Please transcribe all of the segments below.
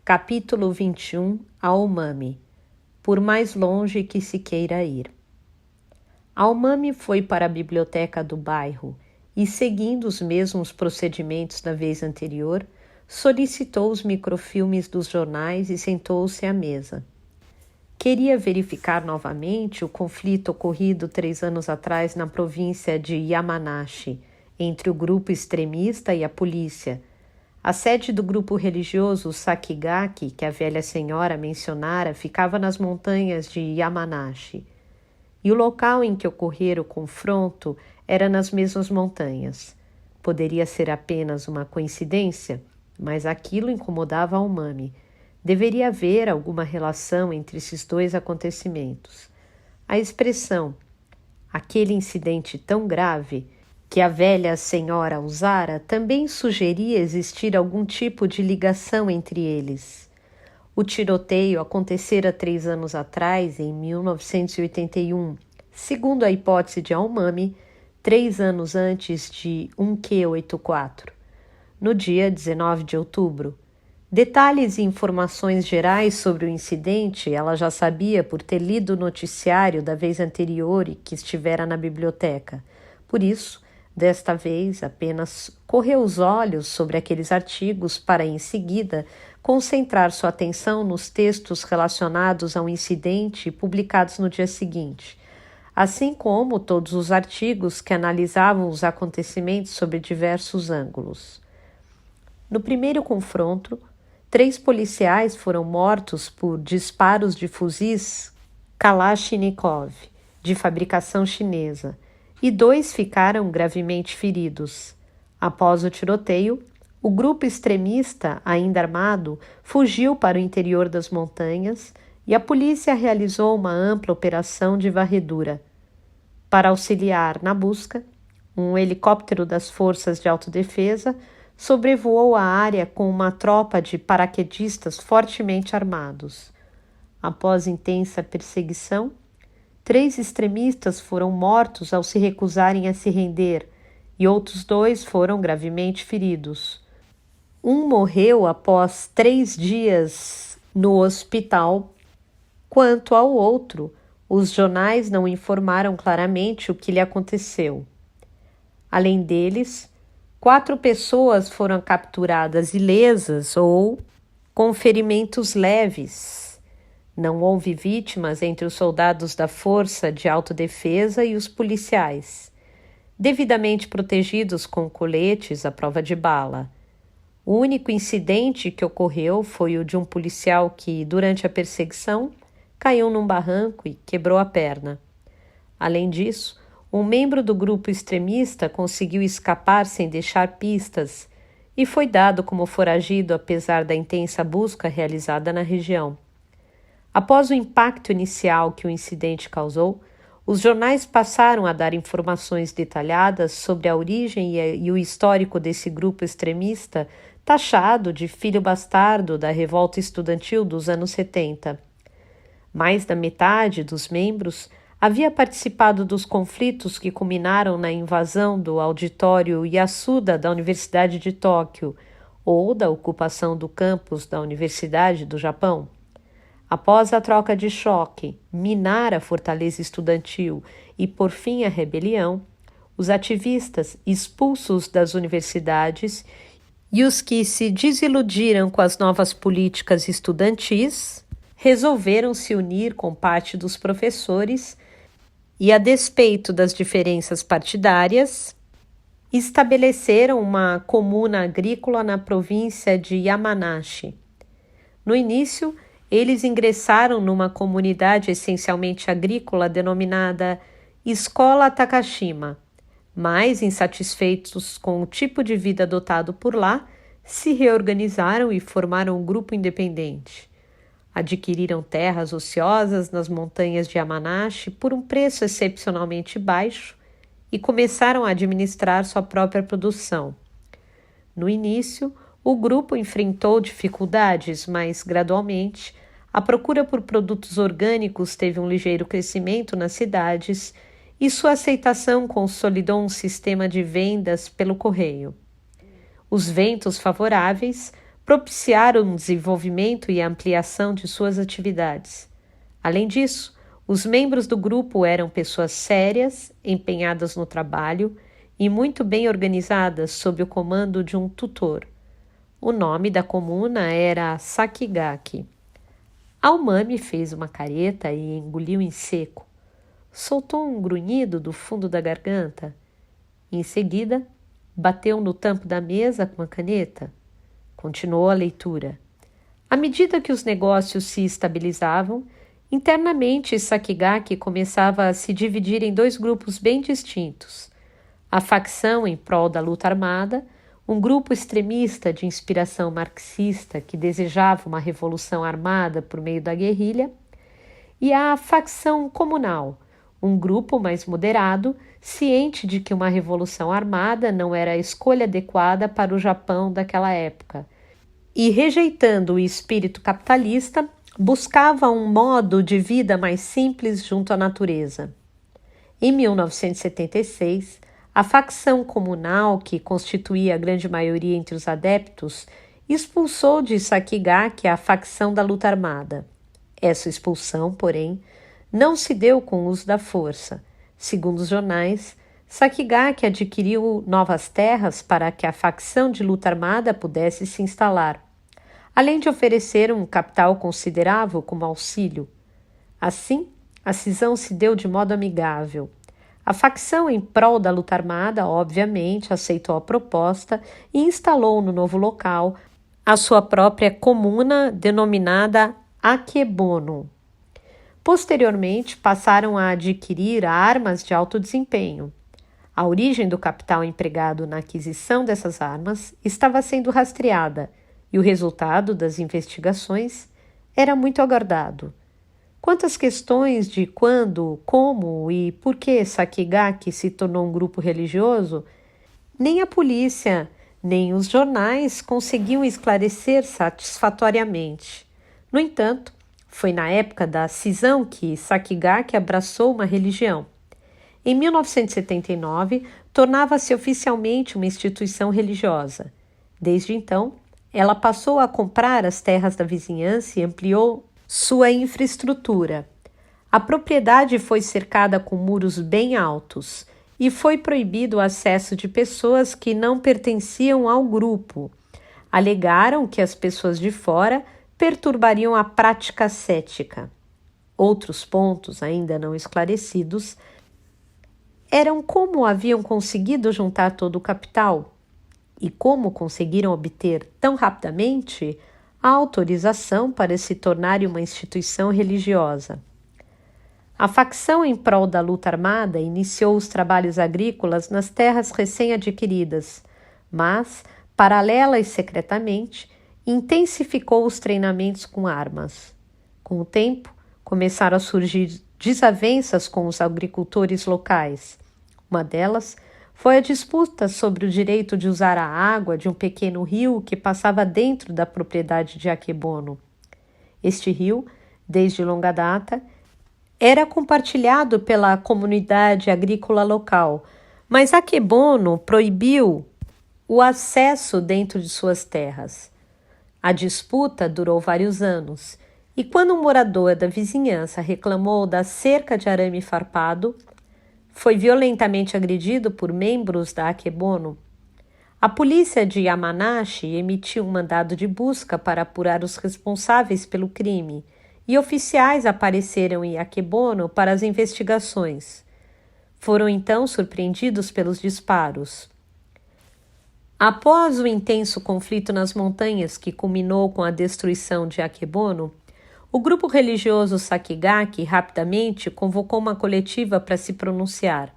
Capítulo 21 Aomami. Por mais longe que se queira ir. Aomami foi para a biblioteca do bairro e, seguindo os mesmos procedimentos da vez anterior, solicitou os microfilmes dos jornais e sentou-se à mesa. Queria verificar novamente o conflito ocorrido 3 anos atrás na província de Yamanashi, entre o grupo extremista e a polícia. A sede do grupo religioso Sakigaki, que a velha senhora mencionara, ficava nas montanhas de Yamanashi. E o local em que ocorrera o confronto era nas mesmas montanhas. Poderia ser apenas uma coincidência, mas aquilo incomodava Aomami. Deveria haver alguma relação entre esses dois acontecimentos. A expressão, aquele incidente tão grave, que a velha senhora usara, também sugeria existir algum tipo de ligação entre eles. O tiroteio acontecera 3 anos atrás, em 1981, segundo a hipótese de Aomami, 3 anos antes de 1Q84, no dia 19 de outubro. Detalhes e informações gerais sobre o incidente ela já sabia por ter lido o noticiário da vez anterior e que estivera na biblioteca. Por isso, desta vez, apenas correu os olhos sobre aqueles artigos para, em seguida, concentrar sua atenção nos textos relacionados ao incidente publicados no dia seguinte, assim como todos os artigos que analisavam os acontecimentos sob diversos ângulos. No primeiro confronto, 3 policiais foram mortos por disparos de fuzis Kalashnikov, de fabricação chinesa, e 2 ficaram gravemente feridos. Após o tiroteio, o grupo extremista, ainda armado, fugiu para o interior das montanhas e a polícia realizou uma ampla operação de varredura. Para auxiliar na busca, um helicóptero das Forças de Autodefesa sobrevoou a área com uma tropa de paraquedistas fortemente armados. Após intensa perseguição, 3 extremistas foram mortos ao se recusarem a se render e outros 2 foram gravemente feridos. Um morreu após 3 dias no hospital. Quanto ao outro, os jornais não informaram claramente o que lhe aconteceu. Além deles, 4 pessoas foram capturadas ilesas ou com ferimentos leves. Não houve vítimas entre os soldados da Força de Autodefesa e os policiais, devidamente protegidos com coletes à prova de bala. O único incidente que ocorreu foi o de um policial que, durante a perseguição, caiu num barranco e quebrou a perna. Além disso, um membro do grupo extremista conseguiu escapar sem deixar pistas e foi dado como foragido apesar da intensa busca realizada na região. Após o impacto inicial que o incidente causou, os jornais passaram a dar informações detalhadas sobre a origem e o histórico desse grupo extremista, taxado de filho bastardo da revolta estudantil dos anos 70. Mais da metade dos membros havia participado dos conflitos que culminaram na invasão do auditório Yasuda da Universidade de Tóquio ou da ocupação do campus da Universidade do Japão. Após a troca de choque, minar a fortaleza estudantil e, por fim, a rebelião, os ativistas expulsos das universidades e os que se desiludiram com as novas políticas estudantis resolveram se unir com parte dos professores e, a despeito das diferenças partidárias, estabeleceram uma comuna agrícola na província de Yamanashi. No início, eles ingressaram numa comunidade essencialmente agrícola denominada Escola Takashima, mas, insatisfeitos com o tipo de vida adotado por lá, se reorganizaram e formaram um grupo independente. Adquiriram terras ociosas nas montanhas de Yamanashi por um preço excepcionalmente baixo e começaram a administrar sua própria produção. No início, o grupo enfrentou dificuldades, mas, gradualmente, a procura por produtos orgânicos teve um ligeiro crescimento nas cidades e sua aceitação consolidou um sistema de vendas pelo correio. Os ventos favoráveis propiciaram o desenvolvimento e a ampliação de suas atividades. Além disso, os membros do grupo eram pessoas sérias, empenhadas no trabalho e muito bem organizadas sob o comando de um tutor. O nome da comuna era Sakigake. Aomami fez uma careta e engoliu em seco. Soltou um grunhido do fundo da garganta. Em seguida, bateu no tampo da mesa com a caneta. Continuou a leitura. À medida que os negócios se estabilizavam, internamente Sakigake começava a se dividir em dois grupos bem distintos. A facção em prol da luta armada, um grupo extremista de inspiração marxista que desejava uma revolução armada por meio da guerrilha, e a facção comunal, um grupo mais moderado, ciente de que uma revolução armada não era a escolha adequada para o Japão daquela época, e rejeitando o espírito capitalista, buscava um modo de vida mais simples junto à natureza. Em 1976, a facção comunal, que constituía a grande maioria entre os adeptos, expulsou de Sakigake a facção da luta armada. Essa expulsão, porém, não se deu com o uso da força. Segundo os jornais, Sakigake adquiriu novas terras para que a facção de luta armada pudesse se instalar, além de oferecer um capital considerável como auxílio. Assim, a cisão se deu de modo amigável. A facção em prol da luta armada, obviamente, aceitou a proposta e instalou no novo local a sua própria comuna denominada Akebono. Posteriormente, passaram a adquirir armas de alto desempenho. A origem do capital empregado na aquisição dessas armas estava sendo rastreada e o resultado das investigações era muito aguardado. Quanto às questões de quando, como e por que Sakigake se tornou um grupo religioso, nem a polícia, nem os jornais conseguiam esclarecer satisfatoriamente. No entanto, foi na época da cisão que Sakigake abraçou uma religião. Em 1979, tornava-se oficialmente uma instituição religiosa. Desde então, ela passou a comprar as terras da vizinhança e ampliou sua infraestrutura. A propriedade foi cercada com muros bem altos e foi proibido o acesso de pessoas que não pertenciam ao grupo. Alegaram que as pessoas de fora perturbariam a prática cética. Outros pontos, ainda não esclarecidos, eram como haviam conseguido juntar todo o capital e como conseguiram obter tão rapidamente a autorização para se tornar uma instituição religiosa. A facção em prol da luta armada iniciou os trabalhos agrícolas nas terras recém-adquiridas, mas, paralela e secretamente, intensificou os treinamentos com armas. Com o tempo, começaram a surgir desavenças com os agricultores locais. Uma delas foi a disputa sobre o direito de usar a água de um pequeno rio que passava dentro da propriedade de Akebono. Este rio, desde longa data, era compartilhado pela comunidade agrícola local, mas Akebono proibiu o acesso dentro de suas terras. A disputa durou vários anos, e quando um morador da vizinhança reclamou da cerca de arame farpado, foi violentamente agredido por membros da Akebono. A polícia de Yamanashi emitiu um mandado de busca para apurar os responsáveis pelo crime, e oficiais apareceram em Akebono para as investigações. Foram então surpreendidos pelos disparos. Após o intenso conflito nas montanhas que culminou com a destruição de Akebono, o grupo religioso Sakigake rapidamente convocou uma coletiva para se pronunciar.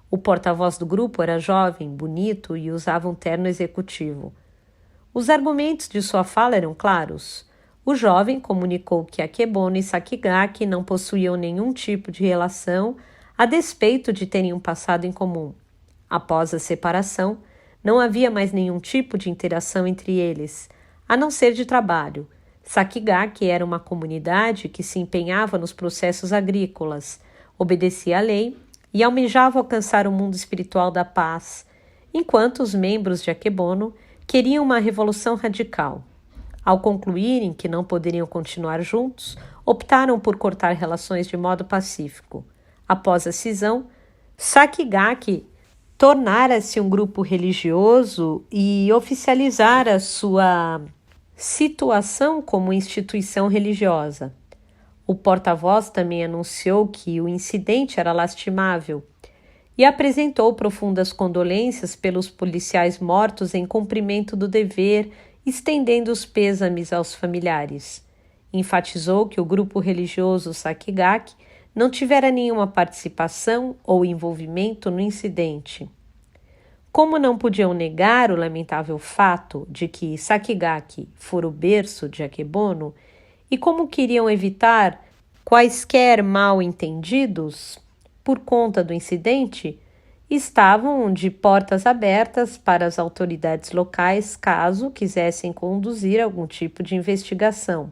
O porta-voz do grupo era jovem, bonito e usava um terno executivo. Os argumentos de sua fala eram claros. O jovem comunicou que Akebono e Sakigake não possuíam nenhum tipo de relação, a despeito de terem um passado em comum. Após a separação, não havia mais nenhum tipo de interação entre eles, a não ser de trabalho. Sakigake era uma comunidade que se empenhava nos processos agrícolas, obedecia à lei e almejava alcançar o mundo espiritual da paz, enquanto os membros de Akebono queriam uma revolução radical. Ao concluírem que não poderiam continuar juntos, optaram por cortar relações de modo pacífico. Após a cisão, Sakigake tornara-se um grupo religioso e oficializara sua situação como instituição religiosa. O porta-voz também anunciou que o incidente era lastimável e apresentou profundas condolências pelos policiais mortos em cumprimento do dever, estendendo os pêsames aos familiares. Enfatizou que o grupo religioso Sakigake não tivera nenhuma participação ou envolvimento no incidente. Como não podiam negar o lamentável fato de que Sakigake fora o berço de Akebono, e como queriam evitar quaisquer mal-entendidos por conta do incidente, estavam de portas abertas para as autoridades locais caso quisessem conduzir algum tipo de investigação.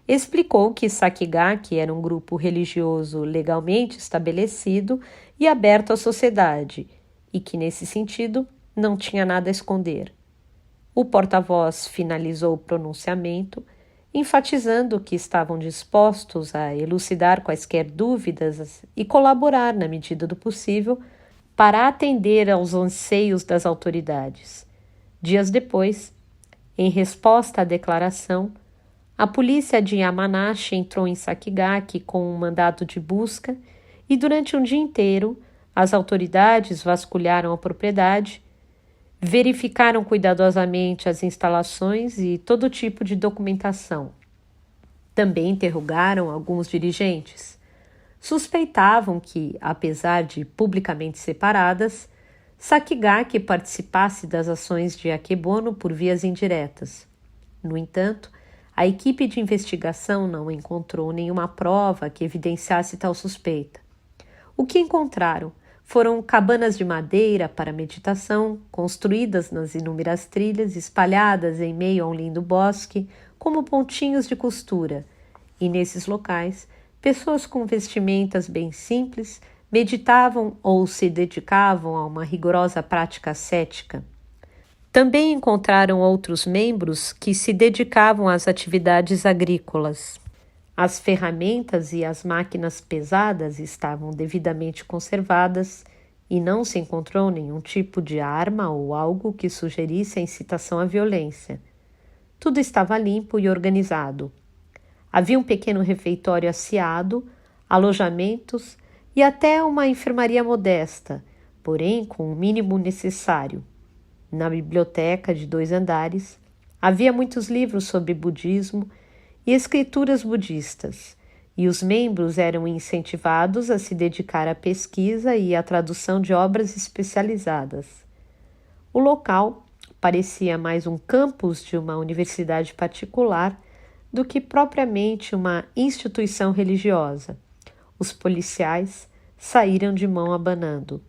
Explicou que Sakigake era um grupo religioso legalmente estabelecido e aberto à sociedade, e que, nesse sentido, não tinha nada a esconder. O porta-voz finalizou o pronunciamento, enfatizando que estavam dispostos a elucidar quaisquer dúvidas e colaborar, na medida do possível, para atender aos anseios das autoridades. Dias depois, em resposta à declaração, a polícia de Yamanashi entrou em Sakigake com um mandado de busca e, durante um dia inteiro, as autoridades vasculharam a propriedade, verificaram cuidadosamente as instalações e todo tipo de documentação. Também interrogaram alguns dirigentes. Suspeitavam que, apesar de publicamente separadas, Sakigake participasse das ações de Akebono por vias indiretas. No entanto, a equipe de investigação não encontrou nenhuma prova que evidenciasse tal suspeita. O que encontraram foram cabanas de madeira para meditação, construídas nas inúmeras trilhas espalhadas em meio a um lindo bosque, como pontinhos de costura, e nesses locais, pessoas com vestimentas bem simples meditavam ou se dedicavam a uma rigorosa prática ascética. Também encontraram outros membros que se dedicavam às atividades agrícolas. As ferramentas e as máquinas pesadas estavam devidamente conservadas e não se encontrou nenhum tipo de arma ou algo que sugerisse a incitação à violência. Tudo estava limpo e organizado. Havia um pequeno refeitório asseado, alojamentos e até uma enfermaria modesta, porém com o mínimo necessário. Na biblioteca de 2 andares, havia muitos livros sobre budismo e escrituras budistas, e os membros eram incentivados a se dedicar à pesquisa e à tradução de obras especializadas. O local parecia mais um campus de uma universidade particular do que propriamente uma instituição religiosa. Os policiais saíram de mão abanando.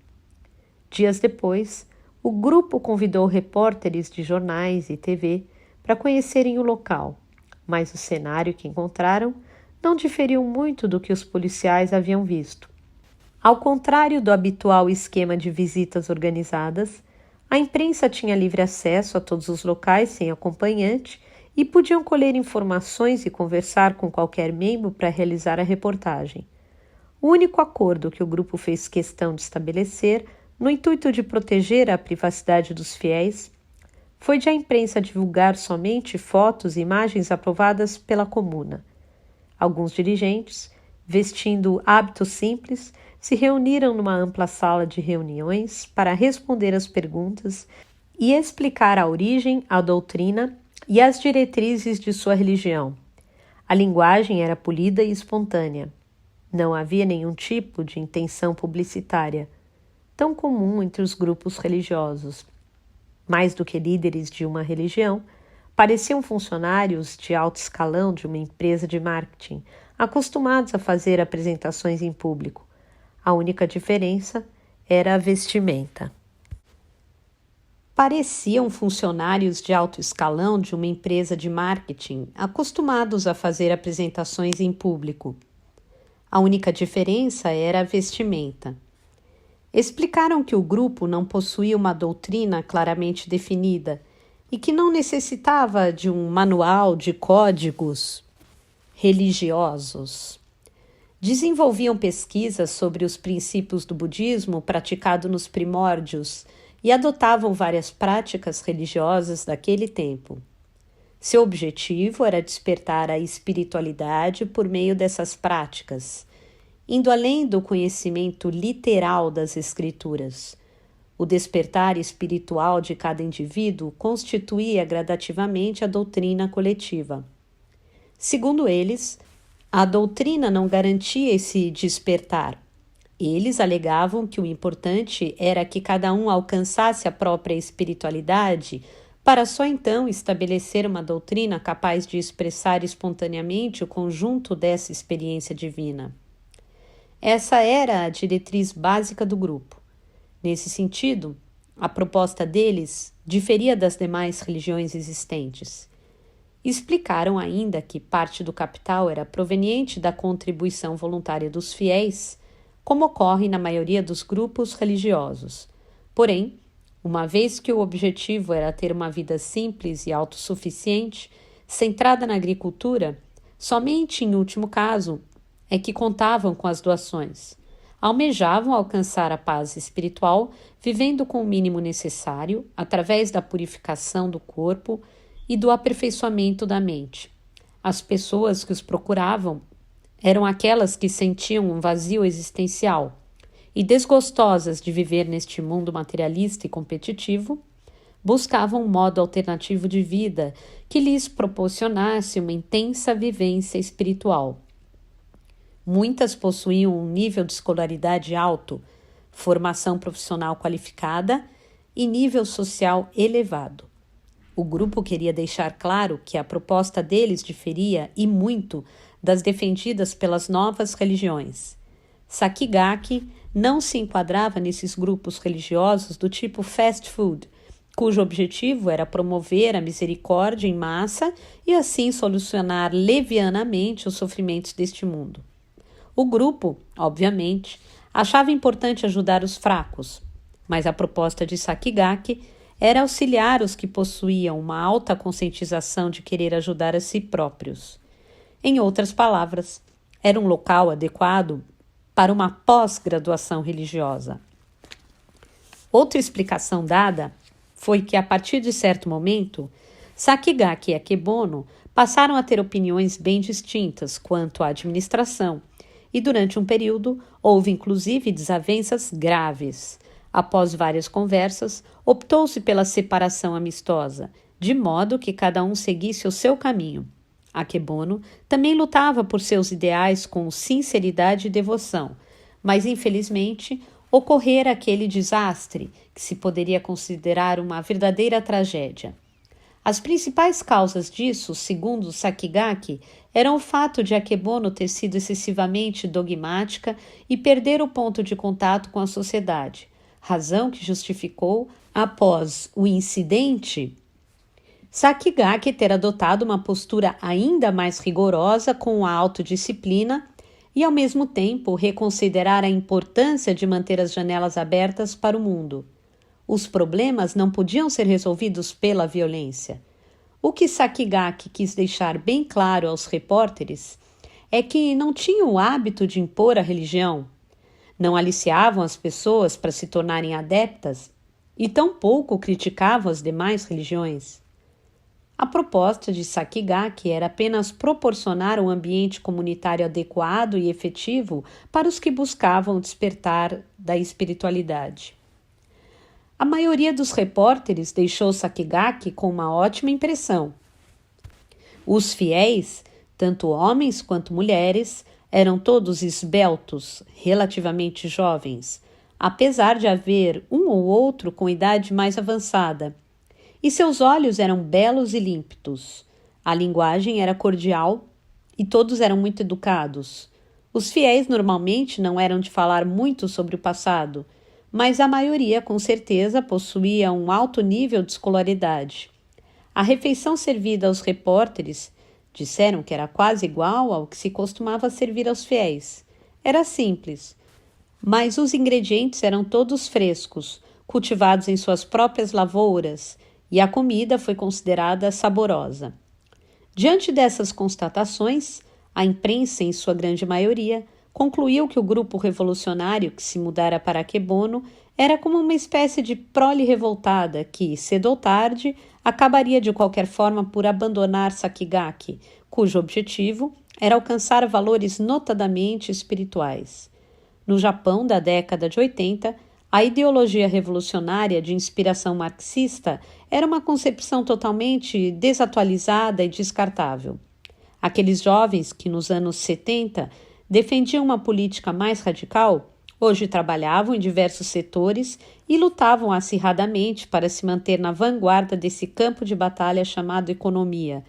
Dias depois, o grupo convidou repórteres de jornais e TV para conhecerem o local, mas o cenário que encontraram não diferiu muito do que os policiais haviam visto. Ao contrário do habitual esquema de visitas organizadas, a imprensa tinha livre acesso a todos os locais sem acompanhante e podiam colher informações e conversar com qualquer membro para realizar a reportagem. O único acordo que o grupo fez questão de estabelecer, no intuito de proteger a privacidade dos fiéis, foi de a imprensa divulgar somente fotos e imagens aprovadas pela comuna. Alguns dirigentes, vestindo hábitos simples, se reuniram numa ampla sala de reuniões para responder às perguntas e explicar a origem, a doutrina e as diretrizes de sua religião. A linguagem era polida e espontânea. Não havia nenhum tipo de intenção publicitária, tão comum entre os grupos religiosos. Mais do que líderes de uma religião, pareciam funcionários de alto escalão de uma empresa de marketing, acostumados a fazer apresentações em público. A única diferença era a vestimenta. Pareciam funcionários de alto escalão de uma empresa de marketing, acostumados a fazer apresentações em público. A única diferença era a vestimenta. Explicaram que o grupo não possuía uma doutrina claramente definida e que não necessitava de um manual de códigos religiosos. Desenvolviam pesquisas sobre os princípios do budismo praticado nos primórdios e adotavam várias práticas religiosas daquele tempo. Seu objetivo era despertar a espiritualidade por meio dessas práticas, indo além do conhecimento literal das escrituras. O despertar espiritual de cada indivíduo constituía gradativamente a doutrina coletiva. Segundo eles, a doutrina não garantia esse despertar. Eles alegavam que o importante era que cada um alcançasse a própria espiritualidade para só então estabelecer uma doutrina capaz de expressar espontaneamente o conjunto dessa experiência divina. Essa era a diretriz básica do grupo. Nesse sentido, a proposta deles diferia das demais religiões existentes. Explicaram ainda que parte do capital era proveniente da contribuição voluntária dos fiéis, como ocorre na maioria dos grupos religiosos. Porém, uma vez que o objetivo era ter uma vida simples e autossuficiente, centrada na agricultura, somente em último caso é que contavam com as doações. Almejavam alcançar a paz espiritual, vivendo com o mínimo necessário, através da purificação do corpo e do aperfeiçoamento da mente. As pessoas que os procuravam eram aquelas que sentiam um vazio existencial e, desgostosas de viver neste mundo materialista e competitivo, buscavam um modo alternativo de vida que lhes proporcionasse uma intensa vivência espiritual. Muitas possuíam um nível de escolaridade alto, formação profissional qualificada e nível social elevado. O grupo queria deixar claro que a proposta deles diferia e muito das defendidas pelas novas religiões. Sakigake não se enquadrava nesses grupos religiosos do tipo fast food, cujo objetivo era promover a misericórdia em massa e assim solucionar levianamente os sofrimentos deste mundo. O grupo, obviamente, achava importante ajudar os fracos, mas a proposta de Sakigake era auxiliar os que possuíam uma alta conscientização de querer ajudar a si próprios. Em outras palavras, era um local adequado para uma pós-graduação religiosa. Outra explicação dada foi que, a partir de certo momento, Sakigake e Akebono passaram a ter opiniões bem distintas quanto à administração, e durante um período houve inclusive desavenças graves. Após várias conversas, optou-se pela separação amistosa, de modo que cada um seguisse o seu caminho. Akebono também lutava por seus ideais com sinceridade e devoção, mas infelizmente ocorrera aquele desastre que se poderia considerar uma verdadeira tragédia. As principais causas disso, segundo Sakigake, eram o fato de Akebono ter sido excessivamente dogmática e perder o ponto de contato com a sociedade, razão que justificou, após o incidente, Sakigake ter adotado uma postura ainda mais rigorosa com a autodisciplina e, ao mesmo tempo, reconsiderar a importância de manter as janelas abertas para o mundo. Os problemas não podiam ser resolvidos pela violência. O que Sakigake quis deixar bem claro aos repórteres é que não tinham o hábito de impor a religião, não aliciavam as pessoas para se tornarem adeptas e tampouco criticavam as demais religiões. A proposta de Sakigake era apenas proporcionar um ambiente comunitário adequado e efetivo para os que buscavam despertar da espiritualidade. A maioria dos repórteres deixou Sakigake com uma ótima impressão. Os fiéis, tanto homens quanto mulheres, eram todos esbeltos, relativamente jovens, apesar de haver um ou outro com idade mais avançada. E seus olhos eram belos e límpidos. A linguagem era cordial e todos eram muito educados. Os fiéis normalmente não eram de falar muito sobre o passado, mas a maioria, com certeza, possuía um alto nível de escolaridade. A refeição servida aos repórteres disseram que era quase igual ao que se costumava servir aos fiéis. Era simples, mas os ingredientes eram todos frescos, cultivados em suas próprias lavouras, e a comida foi considerada saborosa. Diante dessas constatações, a imprensa, em sua grande maioria, concluiu que o grupo revolucionário que se mudara para Akebono era como uma espécie de prole revoltada que, cedo ou tarde, acabaria de qualquer forma por abandonar Sakigake, cujo objetivo era alcançar valores notadamente espirituais. No Japão da década de 80, a ideologia revolucionária de inspiração marxista era uma concepção totalmente desatualizada e descartável. Aqueles jovens que nos anos 70 defendiam uma política mais radical, hoje trabalhavam em diversos setores e lutavam acirradamente para se manter na vanguarda desse campo de batalha chamado economia,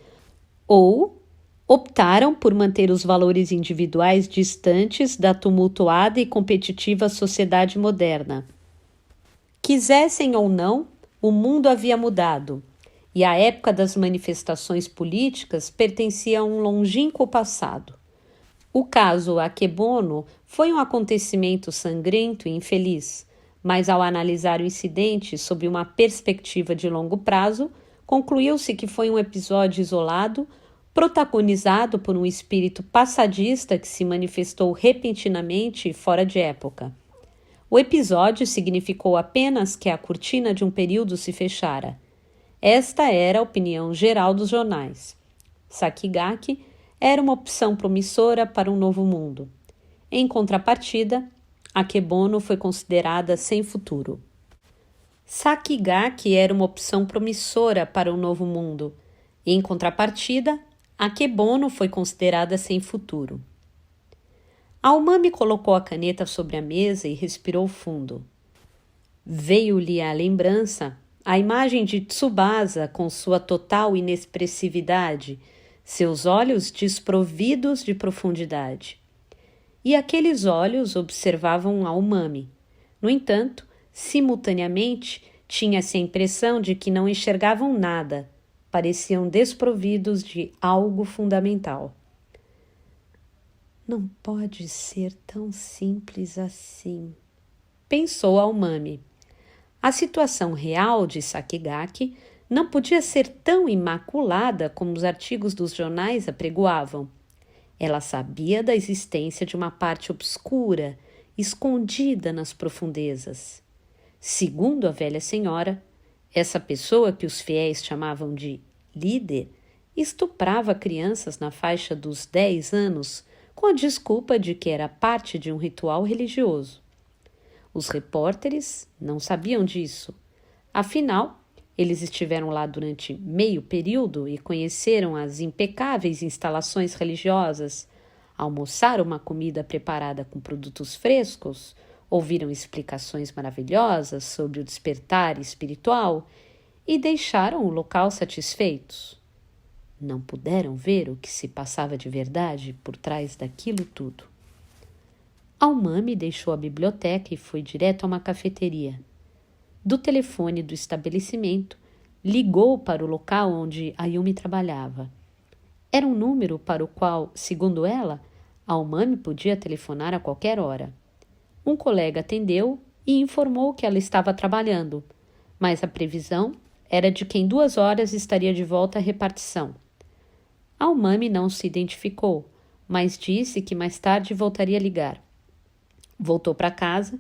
ou optaram por manter os valores individuais distantes da tumultuada e competitiva sociedade moderna. Quisessem ou não, o mundo havia mudado, e a época das manifestações políticas pertencia a um longínquo passado. O caso Akebono foi um acontecimento sangrento e infeliz, mas ao analisar o incidente sob uma perspectiva de longo prazo, concluiu-se que foi um episódio isolado, protagonizado por um espírito passadista que se manifestou repentinamente e fora de época. O episódio significou apenas que a cortina de um período se fechara. Esta era a opinião geral dos jornais. Sakigake era uma opção promissora para um novo mundo. Em contrapartida, Akebono foi considerada sem futuro. Sakigake era uma opção promissora para um novo mundo. Em contrapartida, Akebono foi considerada sem futuro. Aomami colocou a caneta sobre a mesa e respirou fundo. Veio-lhe à lembrança a imagem de Tsubasa com sua total inexpressividade, seus olhos desprovidos de profundidade. E aqueles olhos observavam Aomami. No entanto, simultaneamente, tinha-se a impressão de que não enxergavam nada, pareciam desprovidos de algo fundamental. Não pode ser tão simples assim, pensou Aomami. A situação real de Sakigake não podia ser tão imaculada como os artigos dos jornais apregoavam. Ela sabia da existência de uma parte obscura, escondida nas profundezas. Segundo a velha senhora, essa pessoa que os fiéis chamavam de líder estuprava crianças na faixa dos 10 anos com a desculpa de que era parte de um ritual religioso. Os repórteres não sabiam disso. Afinal, eles estiveram lá durante meio período e conheceram as impecáveis instalações religiosas, almoçaram uma comida preparada com produtos frescos, ouviram explicações maravilhosas sobre o despertar espiritual e deixaram o local satisfeitos. Não puderam ver o que se passava de verdade por trás daquilo tudo. Aomami deixou a biblioteca e foi direto a uma cafeteria. Do telefone do estabelecimento, ligou para o local onde Ayumi trabalhava. Era um número para o qual, segundo ela, Aomami podia telefonar a qualquer hora. Um colega atendeu e informou que ela estava trabalhando, mas a previsão era de que em 2 horas estaria de volta à repartição. Aomami não se identificou, mas disse que mais tarde voltaria a ligar. Voltou para casa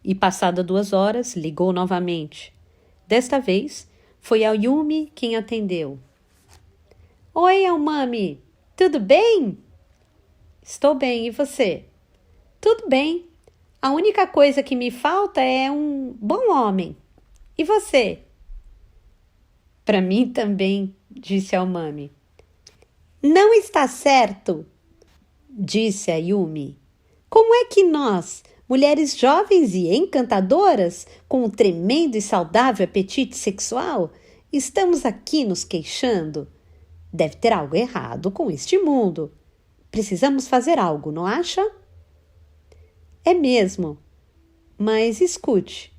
e, passada 2 horas, ligou novamente. Desta vez, foi Ayumi quem atendeu. — Oi, Aomami, tudo bem? — Estou bem, e você? — Tudo bem. A única coisa que me falta é um bom homem. E você? — Para mim também, disse Aomami. — Não está certo, disse Ayumi. Como é que nós, mulheres jovens e encantadoras, com um tremendo e saudável apetite sexual, estamos aqui nos queixando? Deve ter algo errado com este mundo. Precisamos fazer algo, não acha? É mesmo. Mas escute,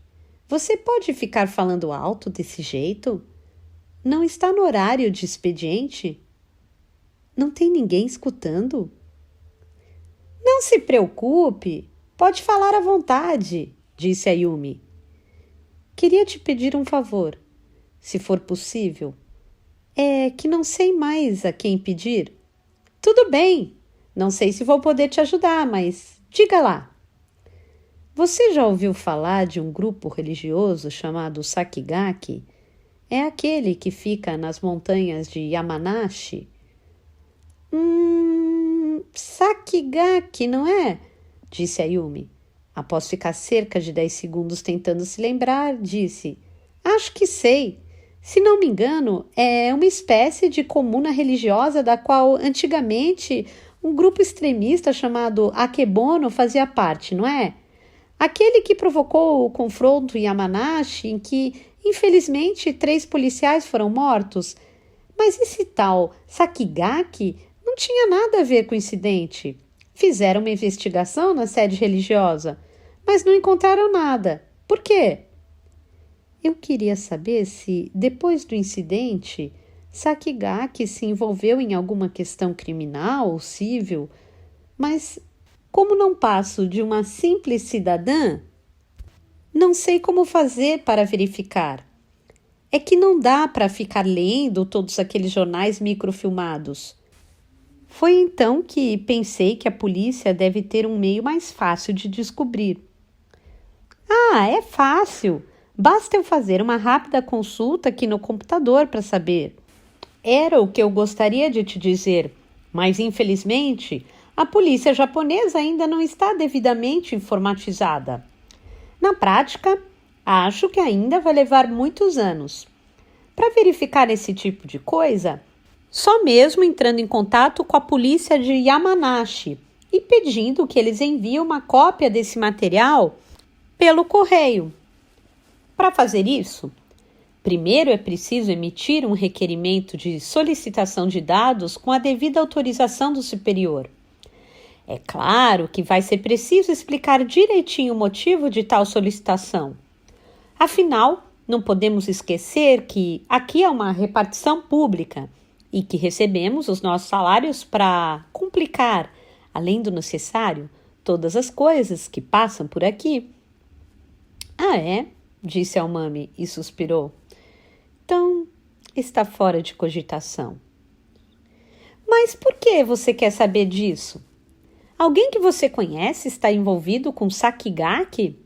você pode ficar falando alto desse jeito? Não está no horário de expediente? Não tem ninguém escutando? Não se preocupe, pode falar à vontade, disse Ayumi. Queria te pedir um favor. se for possível. É que não sei mais a quem pedir. Tudo bem, não sei se vou poder te ajudar, mas diga lá. Você já ouviu falar de um grupo religioso chamado Sakigake? É aquele que fica nas montanhas de Yamanashi? Sakigake, não é? Disse a Yumi. Após ficar cerca de 10 segundos tentando se lembrar, disse: Acho que sei. Se não me engano, é uma espécie de comuna religiosa da qual, antigamente, um grupo extremista chamado Akebono fazia parte, não é? Aquele que provocou o confronto em Yamanashi, em que, infelizmente, 3 policiais foram mortos. Mas esse tal Sakigake não tinha nada a ver com o incidente. Fizeram uma investigação na sede religiosa, mas não encontraram nada. Por quê? Eu queria saber se, depois do incidente, Sakigake se envolveu em alguma questão criminal ou civil, mas como não passo de uma simples cidadã, não sei como fazer para verificar. É que não dá para ficar lendo todos aqueles jornais microfilmados. Foi então que pensei que a polícia deve ter um meio mais fácil de descobrir. Ah, é fácil. Basta eu fazer uma rápida consulta aqui no computador para saber. Era o que eu gostaria de te dizer, mas infelizmente a polícia japonesa ainda não está devidamente informatizada. Na prática, acho que ainda vai levar muitos anos. Para verificar esse tipo de coisa, só mesmo entrando em contato com a polícia de Yamanashi e pedindo que eles enviem uma cópia desse material pelo correio. Para fazer isso, primeiro é preciso emitir um requerimento de solicitação de dados com a devida autorização do superior. É claro que vai ser preciso explicar direitinho o motivo de tal solicitação. Afinal, não podemos esquecer que aqui é uma repartição pública e que recebemos os nossos salários para complicar, além do necessário, todas as coisas que passam por aqui. Ah, é? Disse Almami e suspirou. Então, está fora de cogitação. Mas por que você quer saber disso? Alguém que você conhece está envolvido com Sakigake?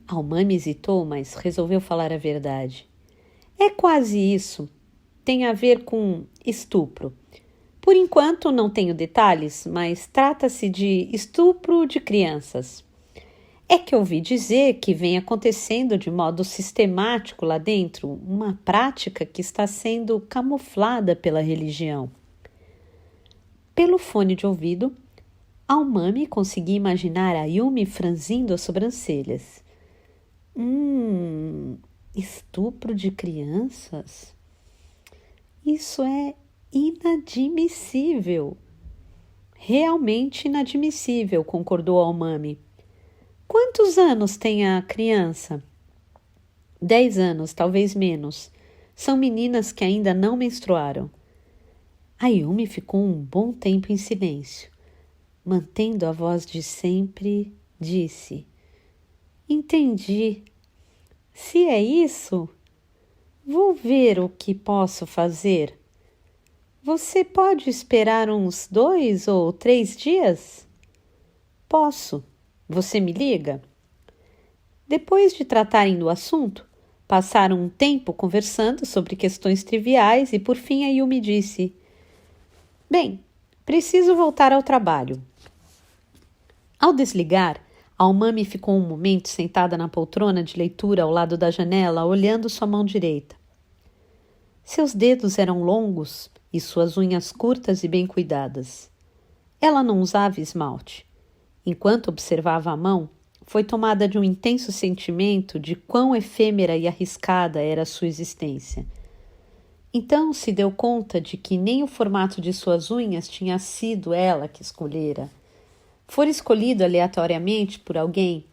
Almami hesitou, mas resolveu falar a verdade. É quase isso. Tem a ver com estupro. Por enquanto não tenho detalhes, mas trata-se de estupro de crianças. É que ouvi dizer que vem acontecendo de modo sistemático lá dentro uma prática que está sendo camuflada pela religião. Pelo fone de ouvido, Almami conseguia imaginar a Yumi franzindo as sobrancelhas. Estupro de crianças? Isso é inadmissível. Realmente inadmissível, concordou Almami. Quantos anos tem a criança? 10 anos, talvez menos. São meninas que ainda não menstruaram. A Yumi ficou um bom tempo em silêncio. Mantendo a voz de sempre, disse: Entendi. Se é isso, vou ver o que posso fazer. Você pode esperar uns 2 ou 3 dias? Posso. Você me liga? Depois de tratarem do assunto, passaram um tempo conversando sobre questões triviais e por fim a Yumi disse: Bem, preciso voltar ao trabalho. Ao desligar, Almami ficou um momento sentada na poltrona de leitura ao lado da janela, olhando sua mão direita. Seus dedos eram longos e suas unhas curtas e bem cuidadas. Ela não usava esmalte. Enquanto observava a mão, foi tomada de um intenso sentimento de quão efêmera e arriscada era a sua existência. Então se deu conta de que nem o formato de suas unhas tinha sido ela que escolhera. Fora escolhido aleatoriamente por alguém,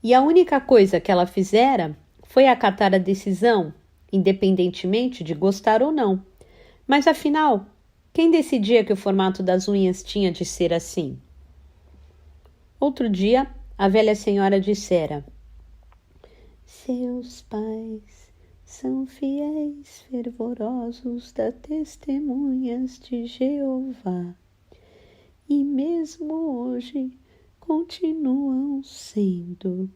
e a única coisa que ela fizera foi acatar a decisão, independentemente de gostar ou não. Mas afinal, quem decidia que o formato das unhas tinha de ser assim? Outro dia, a velha senhora dissera: Seus pais são fiéis, fervorosos das testemunhas de Jeová, e mesmo hoje continuam sendo.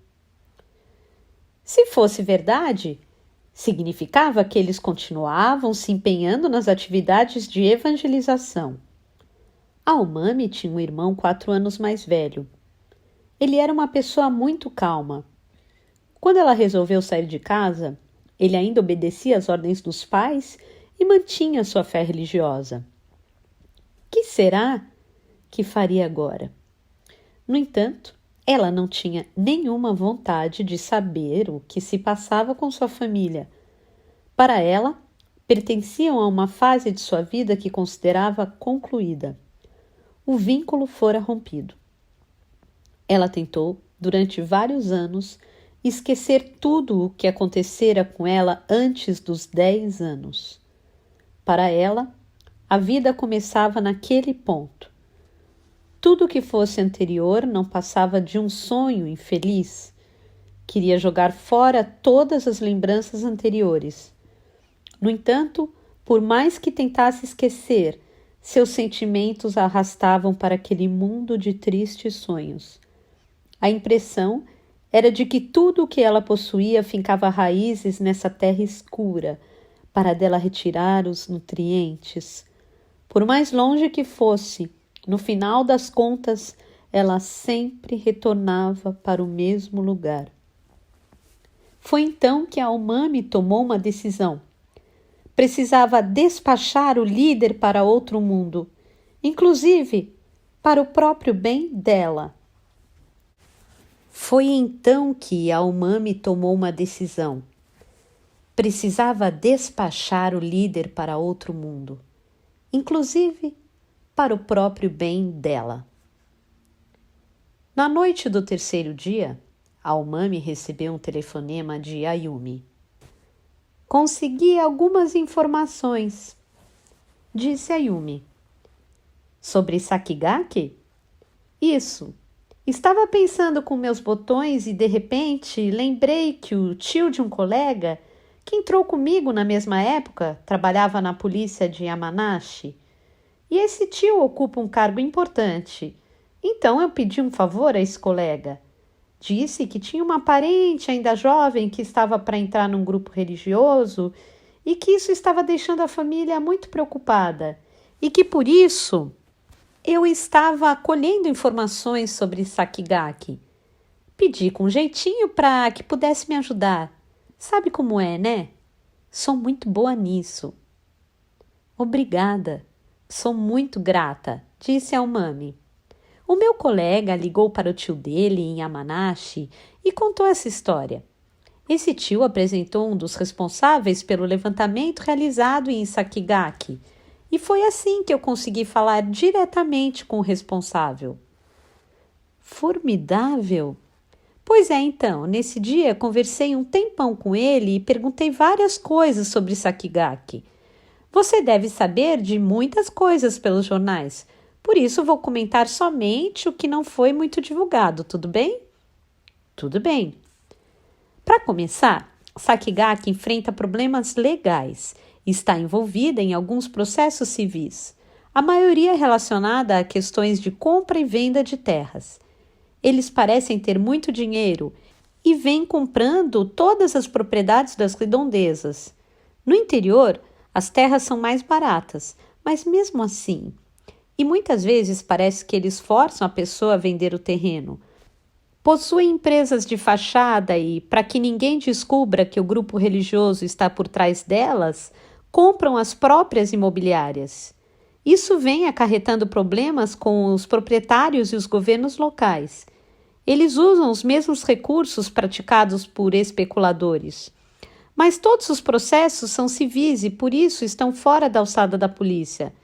Se fosse verdade, significava que eles continuavam se empenhando nas atividades de evangelização. Almami tinha um irmão 4 anos mais velho. Ele era uma pessoa muito calma. Quando ela resolveu sair de casa, ele ainda obedecia às ordens dos pais e mantinha sua fé religiosa. Que será que faria agora? No entanto, ela não tinha nenhuma vontade de saber o que se passava com sua família. Para ela, pertenciam a uma fase de sua vida que considerava concluída. O vínculo fora rompido. Ela tentou, durante vários anos, esquecer tudo o que acontecera com ela antes dos 10 anos. Para ela, a vida começava naquele ponto. Tudo que fosse anterior não passava de um sonho infeliz. Queria jogar fora todas as lembranças anteriores. No entanto, por mais que tentasse esquecer, seus sentimentos a arrastavam para aquele mundo de tristes sonhos. A impressão era de que tudo o que ela possuía fincava raízes nessa terra escura, para dela retirar os nutrientes. Por mais longe que fosse, no final das contas, ela sempre retornava para o mesmo lugar. Foi então que Almami tomou uma decisão. Precisava despachar o líder para outro mundo, inclusive para o próprio bem dela. Foi então que Almami tomou uma decisão. Precisava despachar o líder para outro mundo, inclusive para o próprio bem dela. Na noite do 3º dia, Almami recebeu um telefonema de Ayumi. Consegui algumas informações, disse Ayumi. Sobre Sakigake? Isso. Estava pensando com meus botões e, de repente, lembrei que o tio de um colega, que entrou comigo na mesma época, trabalhava na polícia de Yamanashi. E esse tio ocupa um cargo importante. Então eu pedi um favor a esse colega. Disse que tinha uma parente ainda jovem que estava para entrar num grupo religioso e que isso estava deixando a família muito preocupada e que por isso eu estava colhendo informações sobre Sakigake. Pedi com jeitinho para que pudesse me ajudar. Sabe como é, né? Sou muito boa nisso. Obrigada. Sou muito grata, disse Almami. O meu colega ligou para o tio dele em Yamanashi e contou essa história. Esse tio apresentou um dos responsáveis pelo levantamento realizado em Sakigake e foi assim que eu consegui falar diretamente com o responsável. Formidável! Pois é, então, nesse dia conversei um tempão com ele e perguntei várias coisas sobre Sakigake. Você deve saber de muitas coisas pelos jornais, por isso vou comentar somente o que não foi muito divulgado, tudo bem? Tudo bem. Para começar, Sakigake enfrenta problemas legais e está envolvida em alguns processos civis, a maioria relacionada a questões de compra e venda de terras. Eles parecem ter muito dinheiro e vêm comprando todas as propriedades das redondezas. No interior, as terras são mais baratas, mas mesmo assim... E muitas vezes parece que eles forçam a pessoa a vender o terreno. Possuem empresas de fachada e, para que ninguém descubra que o grupo religioso está por trás delas, compram as próprias imobiliárias. Isso vem acarretando problemas com os proprietários e os governos locais. Eles usam os mesmos recursos praticados por especuladores. Mas todos os processos são civis e, por isso, estão fora da alçada da polícia.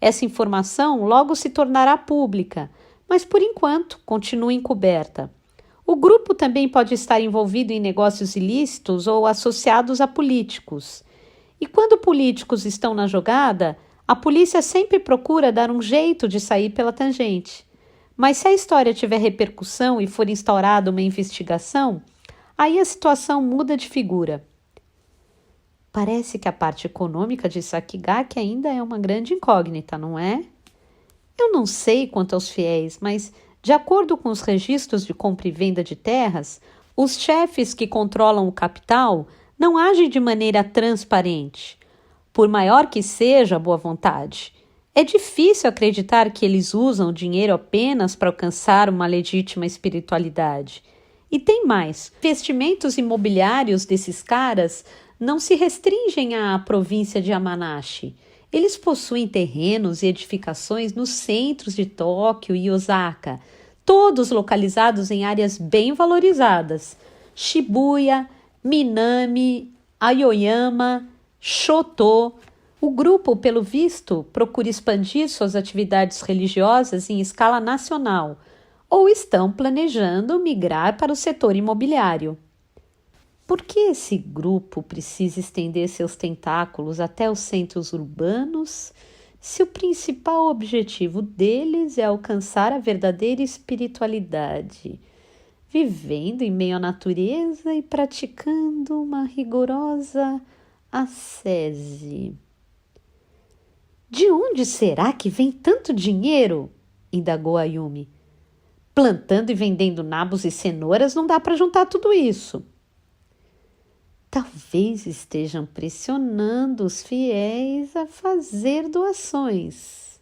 Essa informação logo se tornará pública, mas por enquanto continua encoberta. O grupo também pode estar envolvido em negócios ilícitos ou associados a políticos. E quando políticos estão na jogada, a polícia sempre procura dar um jeito de sair pela tangente. Mas se a história tiver repercussão e for instaurada uma investigação, aí a situação muda de figura. Parece que a parte econômica de Sakigake ainda é uma grande incógnita, não é? Eu não sei quanto aos fiéis, mas, de acordo com os registros de compra e venda de terras, os chefes que controlam o capital não agem de maneira transparente. Por maior que seja a boa vontade, é difícil acreditar que eles usam o dinheiro apenas para alcançar uma legítima espiritualidade. E tem mais, investimentos imobiliários desses caras não se restringem à província de Yamanashi. Eles possuem terrenos e edificações nos centros de Tóquio e Osaka, todos localizados em áreas bem valorizadas. Shibuya, Minami, Aoyama, Shoto. O grupo, pelo visto, procura expandir suas atividades religiosas em escala nacional ou estão planejando migrar para o setor imobiliário. Por que esse grupo precisa estender seus tentáculos até os centros urbanos, se o principal objetivo deles é alcançar a verdadeira espiritualidade, vivendo em meio à natureza e praticando uma rigorosa ascese? De onde será que vem tanto dinheiro? Indagou Ayumi. Plantando e vendendo nabos e cenouras não dá para juntar tudo isso. Talvez estejam pressionando os fiéis a fazer doações.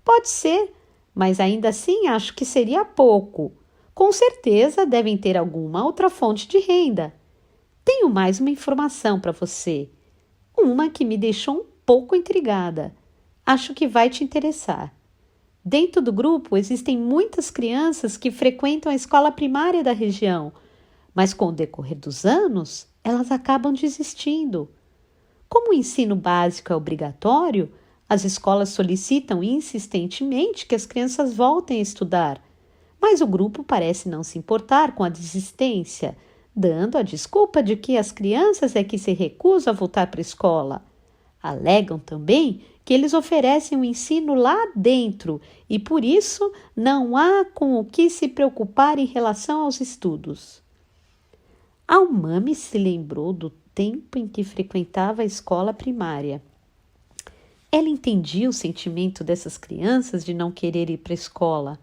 Pode ser, mas ainda assim acho que seria pouco. Com certeza devem ter alguma outra fonte de renda. Tenho mais uma informação para você. Uma que me deixou um pouco intrigada. Acho que vai te interessar. Dentro do grupo existem muitas crianças que frequentam a escola primária da região, mas com o decorrer dos anos, elas acabam desistindo. Como o ensino básico é obrigatório, as escolas solicitam insistentemente que as crianças voltem a estudar, mas o grupo parece não se importar com a desistência, dando a desculpa de que as crianças é que se recusam a voltar para a escola. Alegam também que eles oferecem um ensino lá dentro e, por isso, não há com o que se preocupar em relação aos estudos. Almami se lembrou do tempo em que frequentava a escola primária. Ela entendia o sentimento dessas crianças de não querer ir para a escola.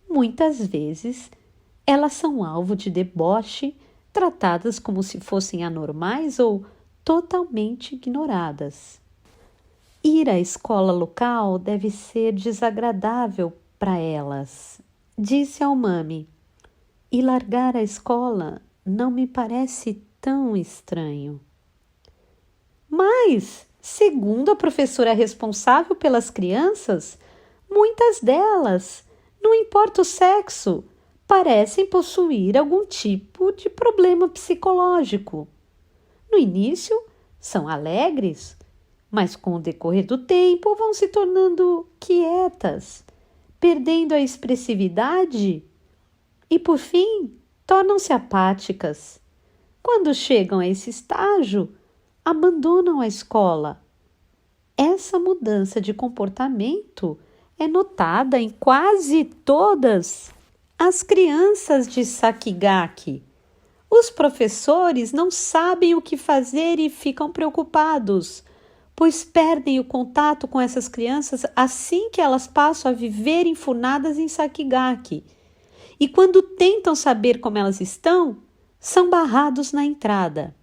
Muitas vezes, elas são alvo de deboche, tratadas como se fossem anormais ou totalmente ignoradas. Ir à escola local deve ser desagradável para elas, disse Almami. E largar a escola não me parece tão estranho. Mas, segundo a professora responsável pelas crianças, muitas delas, não importa o sexo, parecem possuir algum tipo de problema psicológico. No início, são alegres, mas com o decorrer do tempo vão se tornando quietas, perdendo a expressividade e, por fim, tornam-se apáticas. Quando chegam a esse estágio, abandonam a escola. Essa mudança de comportamento é notada em quase todas as crianças de Sakigake. Os professores não sabem o que fazer e ficam preocupados, pois perdem o contato com essas crianças assim que elas passam a viver enfurnadas em Sakigake. E quando tentam saber como elas estão, são barrados na entrada.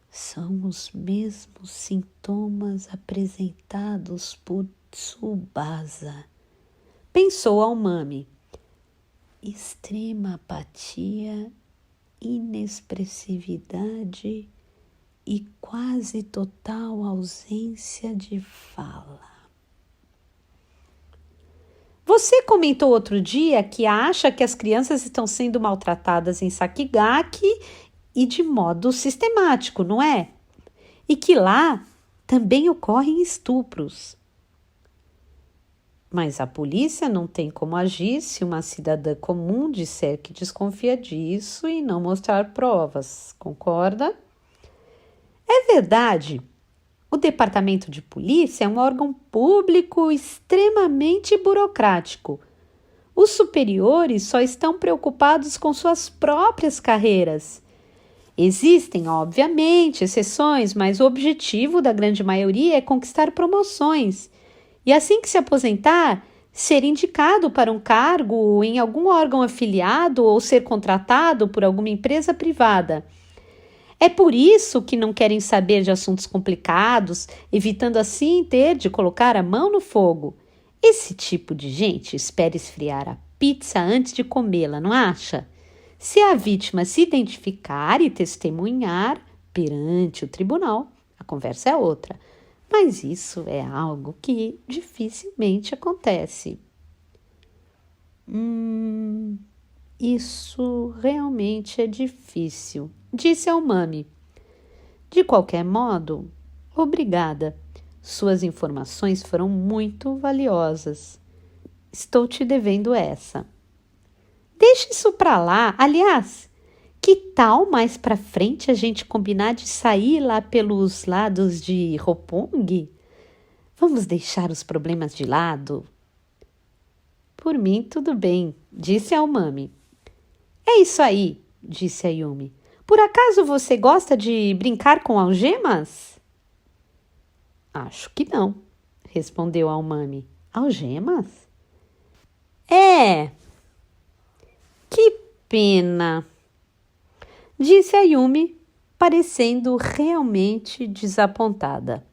São os mesmos sintomas apresentados por Tsubasa, pensou Almami. Extrema apatia, inexpressividade e quase total ausência de fala. Você comentou outro dia que acha que as crianças estão sendo maltratadas em Sakigake e de modo sistemático, não é? E que lá também ocorrem estupros. Mas a polícia não tem como agir se uma cidadã comum disser que desconfia disso e não mostrar provas, concorda? É verdade. O Departamento de Polícia é um órgão público extremamente burocrático. Os superiores só estão preocupados com suas próprias carreiras. Existem, obviamente, exceções, mas o objetivo da grande maioria é conquistar promoções. E assim que se aposentar, ser indicado para um cargo em algum órgão afiliado ou ser contratado por alguma empresa privada. É por isso que não querem saber de assuntos complicados, evitando assim ter de colocar a mão no fogo. Esse tipo de gente espera esfriar a pizza antes de comê-la, não acha? Se a vítima se identificar e testemunhar perante o tribunal, a conversa é outra. Mas isso é algo que dificilmente acontece. Isso realmente é difícil, disse ao Mami. De qualquer modo, obrigada. Suas informações foram muito valiosas. Estou te devendo essa. Deixa isso pra lá. Aliás, que tal mais pra frente a gente combinar de sair lá pelos lados de Roppongi? Vamos deixar os problemas de lado? Por mim, tudo bem, disse a Umami. É isso aí, disse a Yumi. Por acaso você gosta de brincar com algemas? Acho que não, respondeu a Umami. Algemas? É. Que pena, disse a Yumi, parecendo realmente desapontada.